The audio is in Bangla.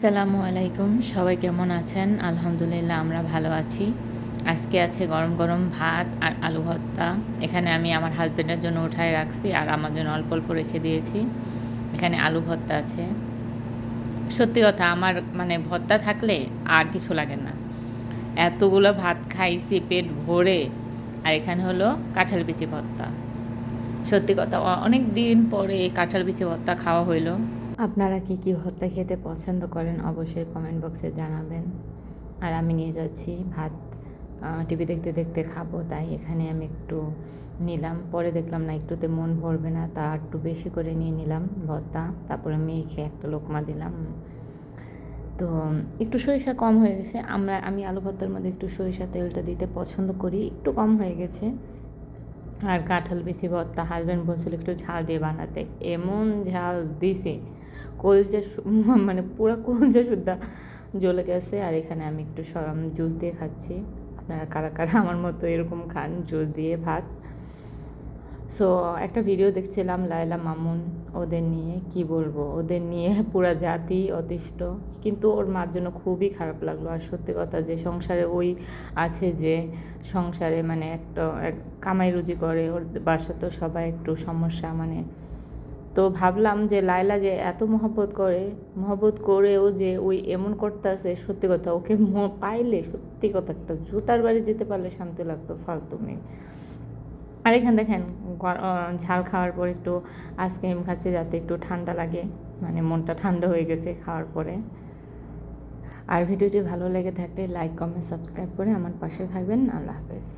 আসসালামু আলাইকুম, সবাই কেমন আছেন? আলহামদুলিল্লাহ আমরা ভালো আছি। আজকে আছে গরম গরম ভাত আর আলু ভর্তা। এখানে আমি আমার হাজবেন্ডের জন্য উঠায় রাখছি আর আমার জন্য অল্প অল্প রেখে দিয়েছি। এখানে আলু ভর্তা আছে। সত্যি কথা, আমার মানে ভর্তা থাকলে আর কিছু লাগে না। এতগুলো ভাত খাইছি পেট ভরে। আর এখানে হলো কাঁঠাল বিচি ভর্তা। সত্যি কথা, অনেক দিন পরে এই কাঁঠাল বিচি ভর্তা খাওয়া হইলো। আপনারা কি কি ভর্তা খেতে পছন্দ করেন অবশ্যই কমেন্ট বক্সে জানাবেন। আর আমি নিয়ে যাচ্ছি ভাত, টিভি দেখতে দেখতে খাবো, তাই এখানে আমি একটু নিলাম। পরে দেখলাম না একটুতে মন ভরবে না, তা একটু বেশি করে নিয়ে নিলাম ভর্তা। তারপরে মেখে একটা লোকমা দিলাম। তো একটু সরিষা কম হয়ে গেছে। আমি আলু ভর্তার মধ্যে একটু সরিষা তেলটা দিতে পছন্দ করি, একটু কম হয়ে গেছে। আর কাঁঠাল বিচি ভর্তা হাজব্যান্ড বলছিল একটু ঝাল দিয়ে বানাতে, এমন ঝাল দিছে কলজা মানে পুরো কলজা সুদ্ধা জ্বলে গেছে। আর এখানে আমি একটু জুস দিয়ে খাচ্ছি। আপনারা কারা কারা আমার মতো এরকম খান জুস দিয়ে ভাত? সো একটা ভিডিও দেখছিলাম লায়লা মামুন, ওদের নিয়ে কি বলবো, ওদের নিয়ে পুরা জাতি অতিষ্ঠ। কিন্তু ওর মার জন্য খুবই খারাপ লাগলো। আর সত্যি কথা, যে সংসারে ওই আছে, যে সংসারে মানে একটা কামাই রুজি করে, ওর বাসা তো সবাই একটু সমস্যা মানে। তো ভাবলাম যে লায়লা যে এত মহব্বত করেও যে ওই এমন করতেছে, সত্যি কথা ওকে পাইলে সত্যি কথা একটা জুতার বাড়ি দিতে পারলে শান্তি লাগতো, ফালতু মেয়ে। আর এখানে দেখেন ঝাল খাওয়ার পর একটু আইসক্রিম খাচ্ছে যাতে একটু ঠান্ডা লাগে, মানে মনটা ঠান্ডা হয়ে গেছে খাওয়ার পরে। আর ভিডিওটি ভালো লেগে থাকলে লাইক কমেন্ট সাবস্ক্রাইব করে আমার পাশে থাকবেন। আল্লাহ হাফেজ।